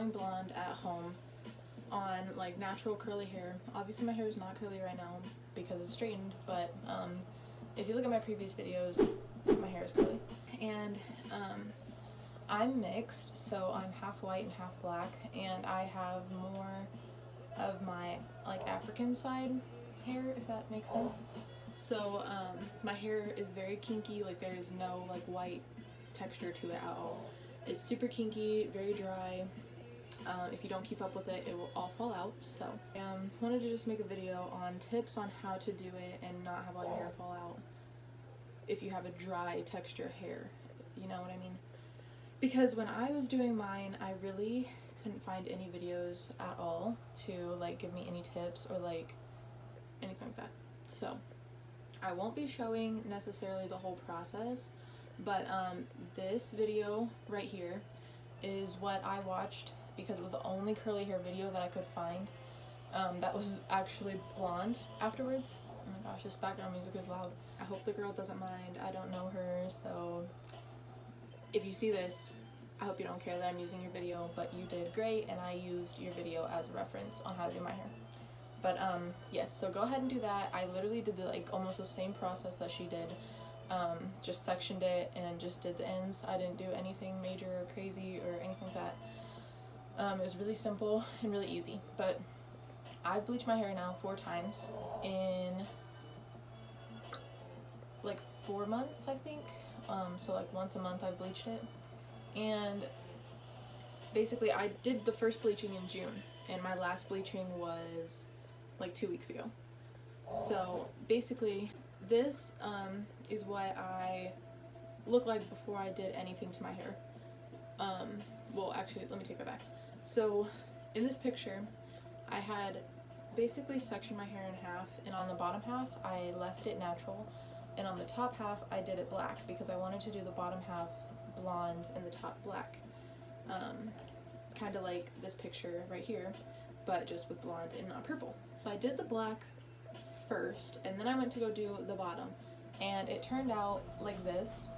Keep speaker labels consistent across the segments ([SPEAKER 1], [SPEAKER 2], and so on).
[SPEAKER 1] going blonde at home on like natural curly hair. Obviously my hair is not curly right now because it's straightened, but if you look at my previous videos, my hair is curly. And I'm mixed, so I'm half white and half black, and I have more of my like African side hair, if that makes sense. So my hair is very kinky, like there is no like white texture to it at all. It's super kinky, very dry. If you don't keep up with it, it will all fall out. So wanted to just make a video on tips on how to do it and not have all your hair fall out if you have a dry texture hair, you know what I mean? Because when I was doing mine, I really couldn't find any videos at all to like give me any tips or like anything like that. So I won't be showing necessarily the whole process, but this video right here is what I watched because it was the only curly hair video that I could find that was actually blonde afterwards. Oh my gosh, this background music is loud. I hope the girl doesn't mind. I don't know her, so if you see this, I hope you don't care that I'm using your video, but you did great and I used your video as a reference on how to do my hair. But yes, so go ahead and do that. I literally did like almost the same process that she did. Just sectioned it and just did the ends. I didn't do anything major or crazy or anything like that. It was really simple and really easy. But I've bleached my hair now 4 times in like 4 months, I think. So like once a month I've bleached it. And basically I did the first bleaching in June and my last bleaching was like 2 weeks ago. So basically this is what I look like before I did anything to my hair. Well, actually, let me take that back. So in this picture I had basically sectioned my hair in half, and on the bottom half I left it natural, and on the top half I did it black because I wanted to do the bottom half blonde and the top black, kind of like this picture right here, but just with blonde and not purple. So I did the black first and then I went to go do the bottom, and it turned out like this,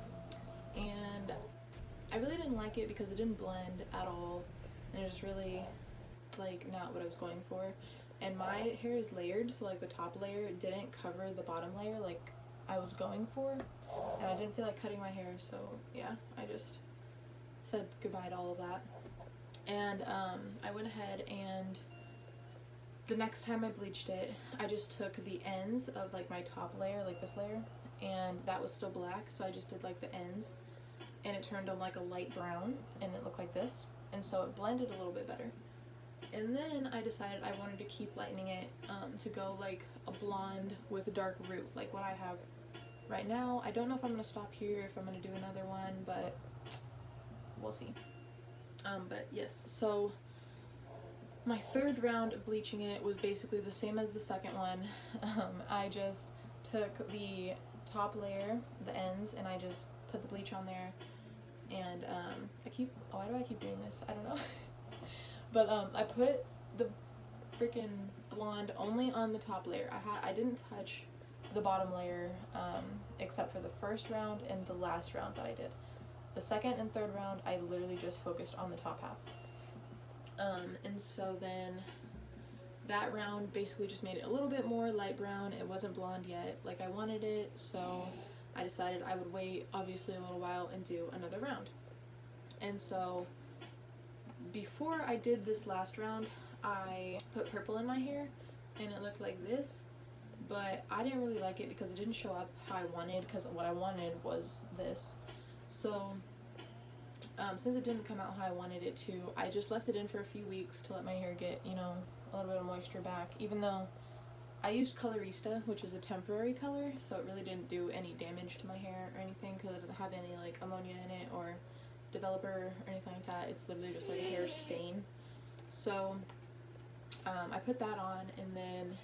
[SPEAKER 1] and I really didn't like it because it didn't blend at all and it was really like not what I was going for. And my hair is layered, so like the top layer didn't cover the bottom layer like I was going for, and I didn't feel like cutting my hair, so yeah, I just said goodbye to all of that. And I went ahead and the next time I bleached it, I just took the ends of like my top layer, like this layer, and that was still black, so I just did like the ends, and it turned on like a light brown and it looked like this, and so it blended a little bit better. And then I decided I wanted to keep lightening it to go like a blonde with a dark root, like what I have right now. I don't know if I'm going to stop here, if I'm going to do another one, but we'll see. But yes, so my third round of bleaching it was basically the same as the second one. I just took the top layer, the ends, and I just put the bleach on there. And why do I keep doing this? I don't know. But I put the freaking blonde only on the top layer. I didn't touch the bottom layer except for the first round and the last round that I did. The second and third round I literally just focused on the top half. And so then that round basically just made it a little bit more light brown. It wasn't blonde yet like I wanted it, so I decided I would wait obviously a little while and do another round. And so before I did this last round, I put purple in my hair and it looked like this, but I didn't really like it because it didn't show up how I wanted, because what I wanted was this. So since it didn't come out how I wanted it to, I just left it in for a few weeks to let my hair get, you know, a little bit of moisture back, even though I used Colorista, which is a temporary color, so it really didn't do any damage to my hair or anything because it doesn't have any like ammonia in it or developer or anything like that. It's literally just like a hair stain. So I put that on, and then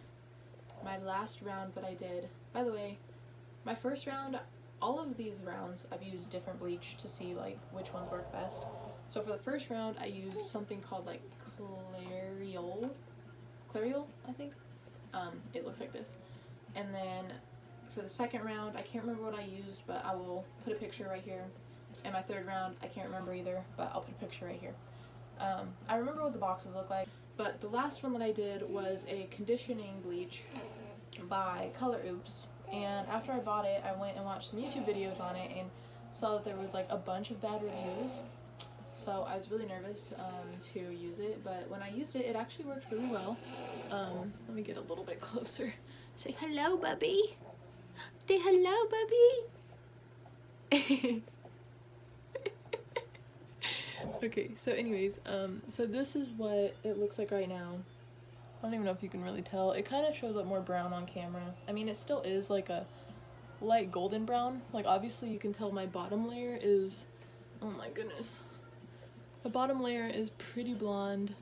[SPEAKER 1] my last round that I did, by the way, my first round, all of these rounds I've used different bleach to see like which ones work best. So for the first round I used something called like Clariol, I think. It looks like this. And then for the second round, I can't remember what I used, but I will put a picture right here. And my third round, I can't remember either, but I'll put a picture right here. I remember what the boxes look like, but the last one that I did was a conditioning bleach by Color Oops, and after I bought it, I went and watched some YouTube videos on it and saw that there was like a bunch of bad reviews. So I was really nervous to use it, but when I used it, it actually worked really well. Let me get a little bit closer. Say hello, Bubby. Say hello, Bubby. Okay, so anyways, so this is what it looks like right now. I don't even know if you can really tell. It kind of shows up more brown on camera. I mean, it still is like a light golden brown. Like, obviously you can tell my bottom layer is, oh my goodness. The bottom layer is pretty blonde,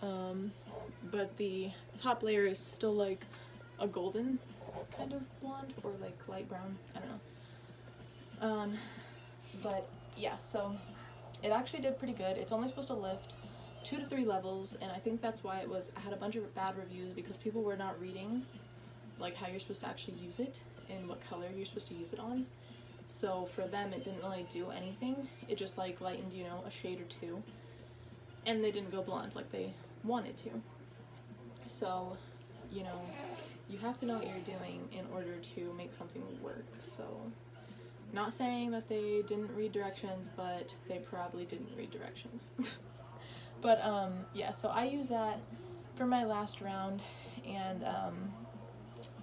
[SPEAKER 1] but the top layer is still like a golden kind of blonde, or like light brown, I don't know. But yeah, so it actually did pretty good. It's only supposed to lift 2 to 3 levels, and I think that's why I had a bunch of bad reviews, because people were not reading like how you're supposed to actually use it and what color you're supposed to use it on. So for them, it didn't really do anything. It just like lightened, you know, a shade or two, and they didn't go blonde like they wanted to. So, you know, you have to know what you're doing in order to make something work. So, not saying that they didn't read directions, but they probably didn't read directions. But yeah, so I used that for my last round, and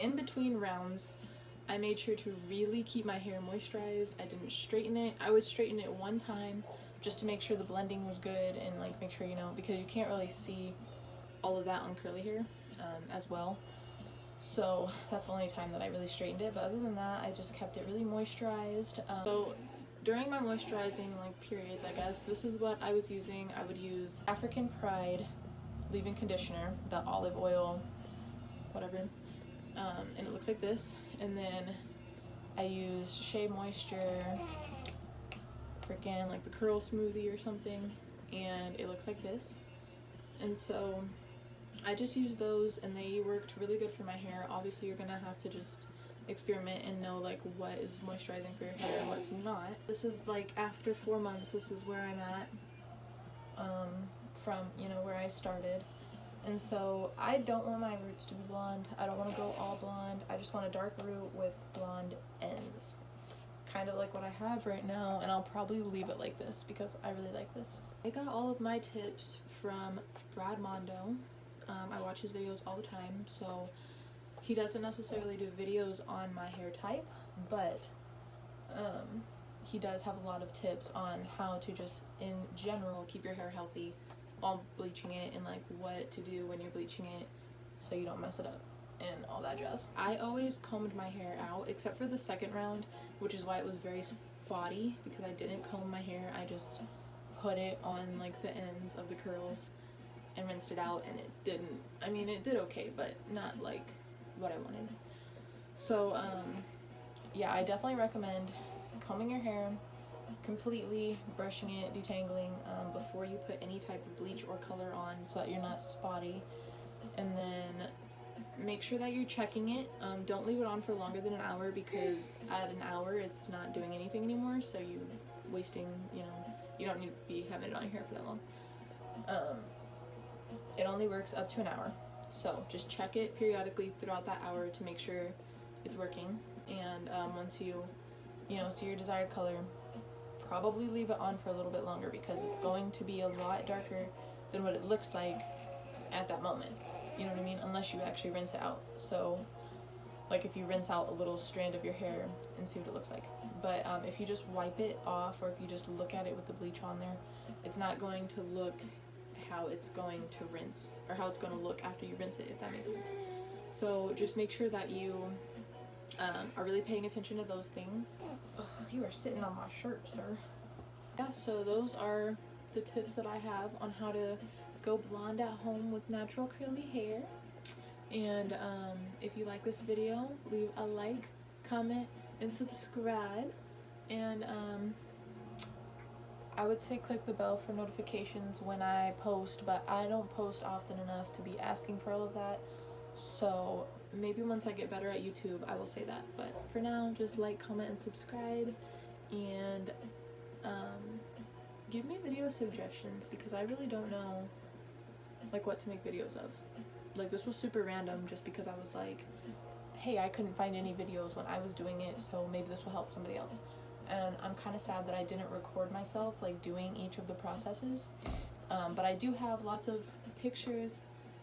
[SPEAKER 1] in between rounds, I made sure to really keep my hair moisturized. I didn't straighten it. I would straighten it one time just to make sure the blending was good, and like make sure, you know, because you can't really see all of that on curly hair as well. So that's the only time that I really straightened it, but other than that, I just kept it really moisturized. So during my moisturizing like periods, I guess, this is what I was using. I would use African Pride leave-in conditioner, the olive oil, whatever, and it looks like this. And then I used Shea Moisture, freaking like the curl smoothie or something, and it looks like this. And so I just used those, and they worked really good for my hair. Obviously you're gonna have to just experiment and know like what is moisturizing for your hair and what's not. This is like after 4 months, this is where I'm at from, you know, where I started. And so I don't want my roots to be blonde. I don't want to go all blonde. I just want a dark root with blonde ends, kind of like what I have right now, and I'll probably leave it like this because I really like this. I got all of my tips from Brad Mondo. I watch his videos all the time, so he doesn't necessarily do videos on my hair type, but he does have a lot of tips on how to just in general keep your hair healthy while bleaching it, and like what to do when you're bleaching it so you don't mess it up and all that jazz. I always combed my hair out except for the second round, which is why it was very spotty, because I didn't comb my hair. I just put it on like the ends of the curls and rinsed it out, and it didn't, I mean, it did okay, but not like what I wanted. So yeah, I definitely recommend combing your hair completely, brushing it, detangling before you put any type of bleach or color on, so that you're not spotty. And then make sure that you're checking it. Don't leave it on for longer than an hour, because at an hour it's not doing anything anymore, so you're wasting, you know, you don't need to be having it on your hair for that long. It only works up to an hour, so just check it periodically throughout that hour to make sure it's working. And once you know, see your desired color, probably leave it on for a little bit longer, because it's going to be a lot darker than what it looks like at that moment. You know what I mean? Unless you actually rinse it out. So like if you rinse out a little strand of your hair and see what it looks like. But if you just wipe it off, or if you just look at it with the bleach on there, it's not going to look how it's going to rinse, or how it's going to look after you rinse it, if that makes sense. So just make sure that you are really paying attention to those things. Ugh, you are sitting on my shirt, sir. Yeah, so those are the tips that I have on how to go blonde at home with natural curly hair. And if you like this video, leave a like, comment, and subscribe. And I would say click the bell for notifications when I post, but I don't post often enough to be asking for all of that. So maybe once I get better at YouTube, I will say that. But for now, just like, comment, and subscribe. And give me video suggestions, because I really don't know like what to make videos of. Like, this was super random just because I was like, hey, I couldn't find any videos when I was doing it, so maybe this will help somebody else. And I'm kind of sad that I didn't record myself like doing each of the processes, but I do have lots of pictures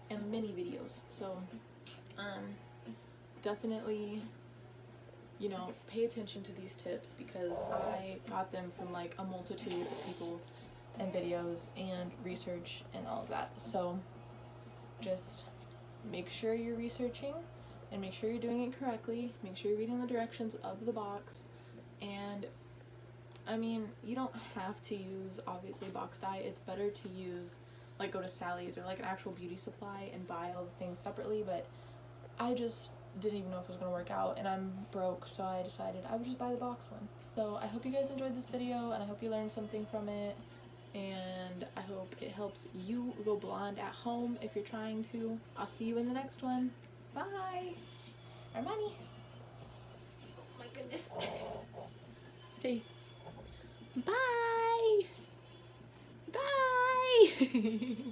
[SPEAKER 1] and mini videos, so definitely, you know, pay attention to these tips, because I got them from like a multitude of people and videos and research and all of that. So just make sure you're researching and make sure you're doing it correctly. Make sure you're reading the directions of the box. And I mean, you don't have to use obviously box dye. It's better to use like go to Sally's or like an actual beauty supply and buy all the things separately, but I just didn't even know if it was going to work out, and I'm broke, so I decided I would just buy the box one. So I hope you guys enjoyed this video, and I hope you learned something from it, and I hope it helps you go blonde at home if you're trying to. I'll see you in the next one. Bye! Armani! Oh my goodness. Say bye! Bye!